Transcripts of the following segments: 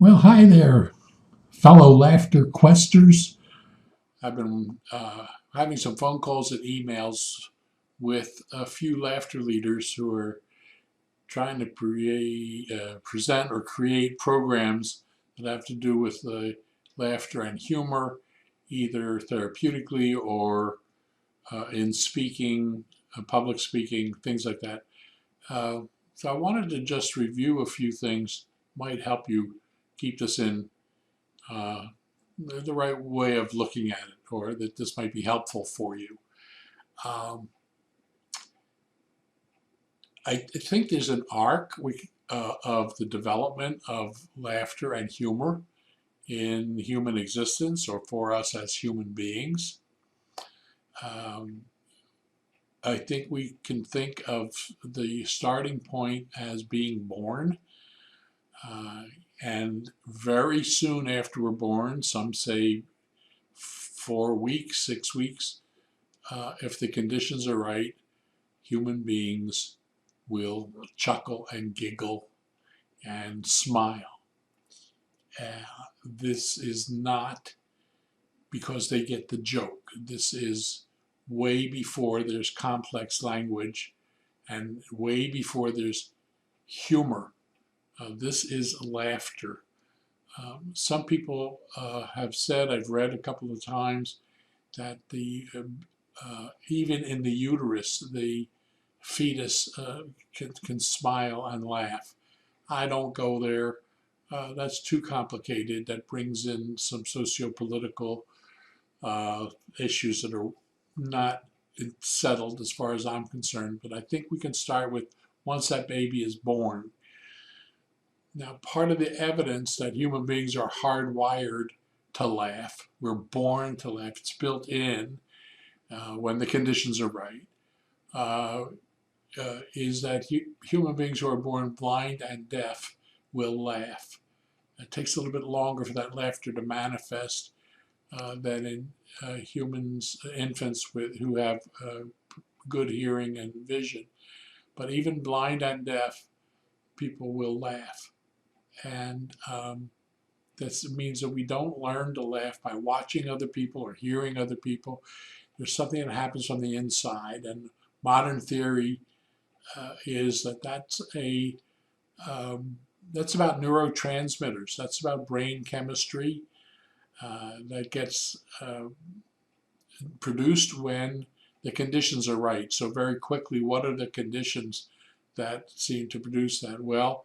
Well, hi there, fellow laughter questers. I've been having some phone calls and emails with a few laughter leaders who are trying to present or create programs that have to do with laughter and humor, either therapeutically or in speaking, public speaking, things like that. So I wanted to just review a few things, might help you keep this in uh, the right way of looking at it, or that this might be helpful for you. Um, I think there's an arc of the development of laughter and humor in human existence, or for us as human beings. Um, I think we can think of the starting point as being born. Uh, and very soon after we're born, some say 4 weeks, 6 weeks, if the conditions are right, human beings will chuckle and giggle and smile. This is not because they get the joke. This is way before there's complex language and way before there's humor. This is laughter. Some people have said, I've read a couple of times, that even in the uterus, the fetus can smile and laugh. I don't go there. That's too complicated. That brings in some socio-political issues that are not settled as far as I'm concerned. But I think we can start with once that baby is born. Now, part of the evidence that human beings are hardwired to laugh, we're born to laugh, it's built in when the conditions are right, uh, is that human beings who are born blind and deaf will laugh. It takes a little bit longer for that laughter to manifest than in infants who have good hearing and vision. But even blind and deaf people will laugh. And this means that we don't learn to laugh by watching other people or hearing other people. There's something that happens from the inside. And modern theory is that that's about neurotransmitters. That's about brain chemistry that gets produced when the conditions are right. So very quickly, what are the conditions that seem to produce that? Well,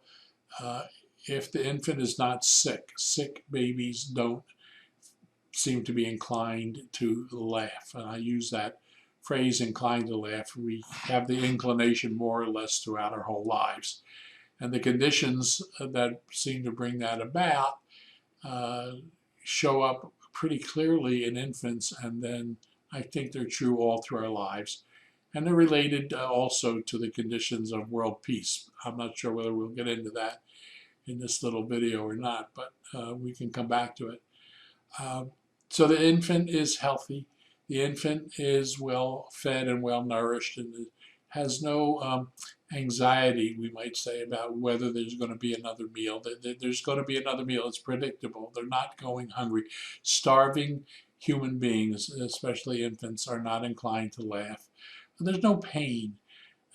uh, if the infant is not sick, sick babies don't seem to be inclined to laugh. And I use that phrase, inclined to laugh. We have the inclination more or less throughout our whole lives. And the conditions that seem to bring that about uh, show up pretty clearly in infants, and then I think they're true all through our lives. And they're related also to the conditions of world peace. I'm not sure whether we'll get into that in this little video or not, but we can come back to it. So the infant is healthy. The infant is well fed and well nourished and has no anxiety, we might say, about whether there's going to be another meal. There's going to be another meal. It's predictable. They're not going hungry. Starving human beings, especially infants, are not inclined to laugh. There's no pain.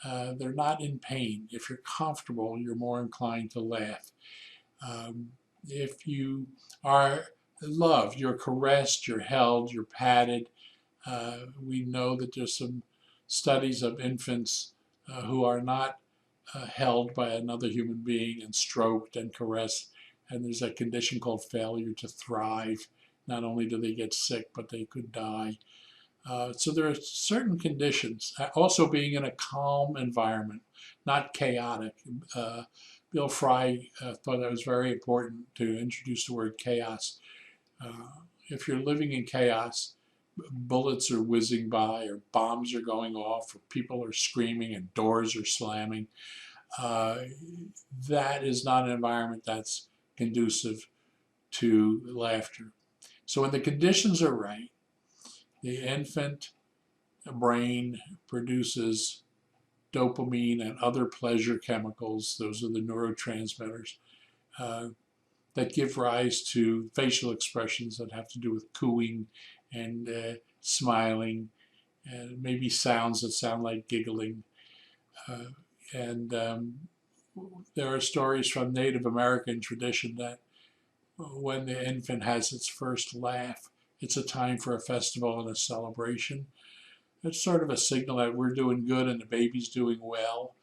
They're not in pain. If you're comfortable, you're more inclined to laugh. If you are loved, you're caressed, you're held, you're patted. We know that there's some studies of infants who are not held by another human being and stroked and caressed. And there's a condition called failure to thrive. Not only do they get sick, but they could die. So there are certain conditions. Also being in a calm environment, not chaotic. Bill Fry thought it was very important to introduce the word chaos. If you're living in chaos, bullets are whizzing by, or bombs are going off, or people are screaming and doors are slamming. Uh, that is not an environment that's conducive to laughter. So when the conditions are right, the infant brain produces dopamine and other pleasure chemicals. Those are the neurotransmitters. Uh, that give rise to facial expressions that have to do with cooing and smiling, and maybe sounds that sound like giggling. Uh, and there are stories from Native American tradition that when the infant has its first laugh, it's a time for a festival and a celebration. It's sort of a signal that we're doing good and the baby's doing well.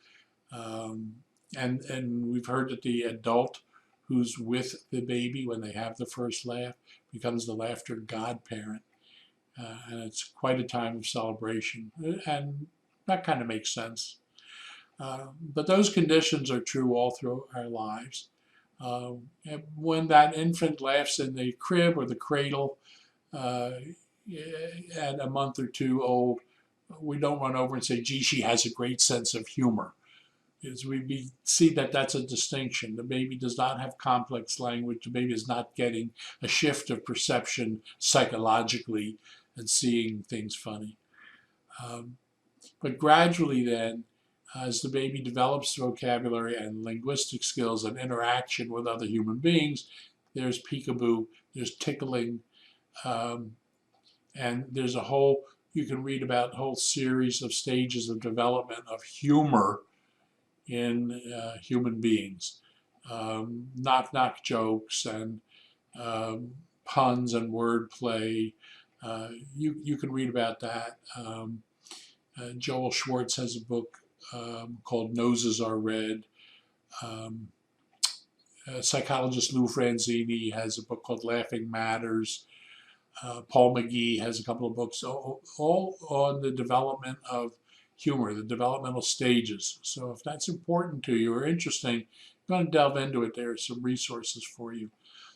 Um, and we've heard that the adult who's with the baby when they have the first laugh becomes the laughter godparent. And it's quite a time of celebration. And that kind of makes sense. But those conditions are true all through our lives. When that infant laughs in the crib or the cradle uh, at a month or two old, we don't run over and say, gee, she has a great sense of humor. We see that that's a distinction. The baby does not have complex language. The baby is not getting a shift of perception psychologically and seeing things funny. But gradually then, as the baby develops vocabulary and linguistic skills and interaction with other human beings, there's peekaboo, there's tickling, and there's you can read about a whole series of stages of development of humor in human beings. Knock-knock jokes and puns and wordplay. You can read about that. Joel Schwartz has a book called Noses Are Red. Psychologist Lou Franzini has a book called Laughing Matters. Paul McGee has a couple of books, all on the development of humor, the developmental stages. So if that's important to you or interesting, you're going to delve into it. There are some resources for you.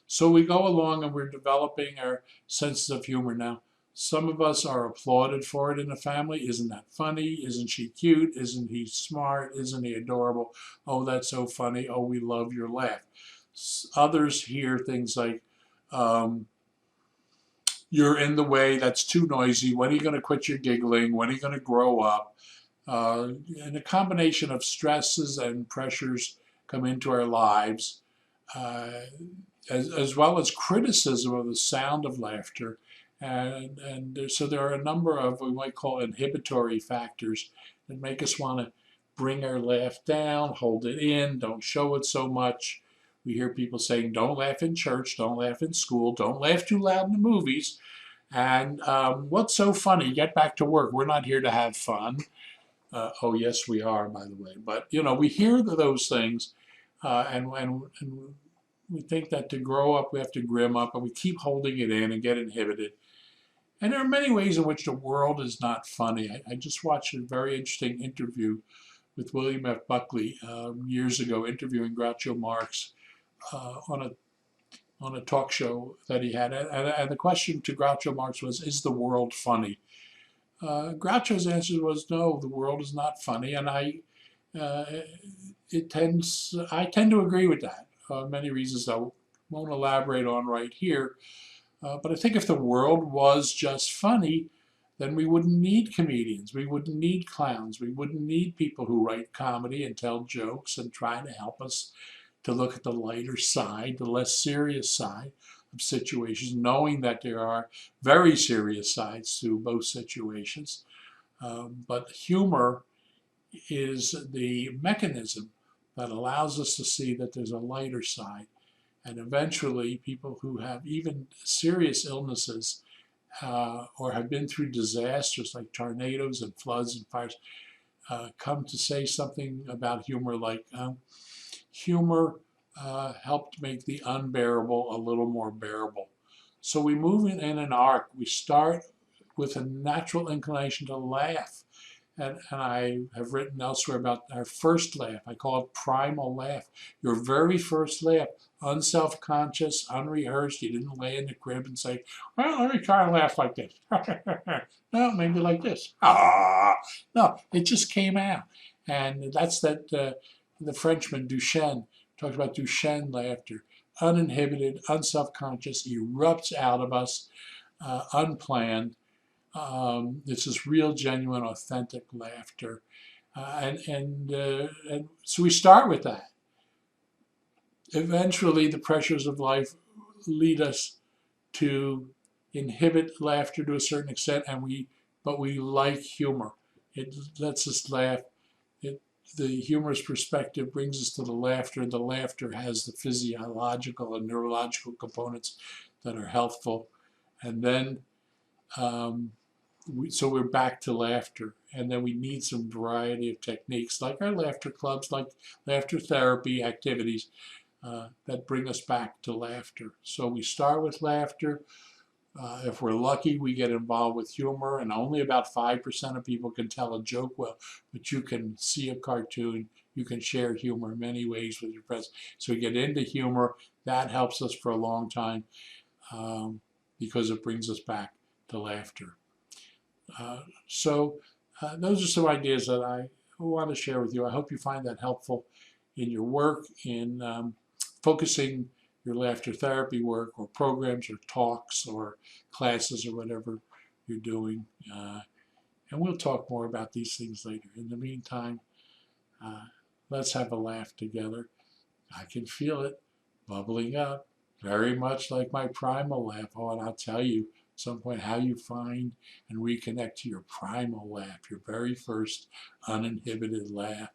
So we go along and we're developing our senses of humor. Now, some of us are applauded for it in the family. Isn't that funny? Isn't she cute? Isn't he smart? Isn't he adorable? Oh, that's so funny. Oh, we love your laugh. Others hear things like, you're in the way, that's too noisy. When are you going to quit your giggling? When are you going to grow up? And a combination of stresses and pressures come into our lives, as well as criticism of the sound of laughter. And so there are a number of what we might call inhibitory factors that make us want to bring our laugh down, hold it in, don't show it so much. We hear people saying, don't laugh in church, don't laugh in school, don't laugh too loud in the movies. And what's so funny? Get back to work. We're not here to have fun. Oh, yes, we are, by the way. But, we hear those things, and we think that to grow up, we have to grim up, and we keep holding it in and get inhibited. And there are many ways in which the world is not funny. I just watched a very interesting interview with William F. Buckley years ago, interviewing Groucho Marx on a talk show that he had. And the question to Groucho Marx was, is the world funny? Groucho's answer was, no, the world is not funny. And I tend to agree with that. Many reasons I won't elaborate on right here. But I think if the world was just funny, then we wouldn't need comedians. We wouldn't need clowns. We wouldn't need people who write comedy and tell jokes and try to help us to look at the lighter side, the less serious side of situations, knowing that there are very serious sides to both situations. But humor is the mechanism that allows us to see that there's a lighter side. And eventually, people who have even serious illnesses or have been through disasters like tornadoes and floods and fires come to say something about humor like, humor helped make the unbearable a little more bearable. So we move in an arc. We start with a natural inclination to laugh. And I have written elsewhere about our first laugh. I call it primal laugh. Your very first laugh, unself-conscious, unrehearsed. You didn't lay in the crib and say, well, let me try and laugh like this. No, maybe like this. Ah! No, it just came out. And that's the Frenchman Duchenne talks about Duchenne laughter. Uninhibited, unself-conscious, erupts out of us, unplanned. This is real, genuine, authentic laughter. And so we start with that. Eventually, the pressures of life lead us to inhibit laughter to a certain extent, but we like humor. It lets us laugh. The humorous perspective brings us to the laughter. The laughter has the physiological and neurological components that are healthful. And then, so we're back to laughter. And then we need some variety of techniques, like our laughter clubs, like laughter therapy activities that bring us back to laughter. So we start with laughter. If we're lucky, we get involved with humor, and only about 5% of people can tell a joke well, but you can see a cartoon, you can share humor in many ways with your friends. So we get into humor. That helps us for a long time because it brings us back to laughter. Those are some ideas that I want to share with you. I hope you find that helpful in your work, in focusing your laughter therapy work or programs or talks or classes or whatever you're doing. And we'll talk more about these things later. In the meantime, let's have a laugh together. I can feel it bubbling up, very much like my primal laugh. Oh, and I'll tell you at some point how you find and reconnect to your primal laugh, your very first uninhibited laugh.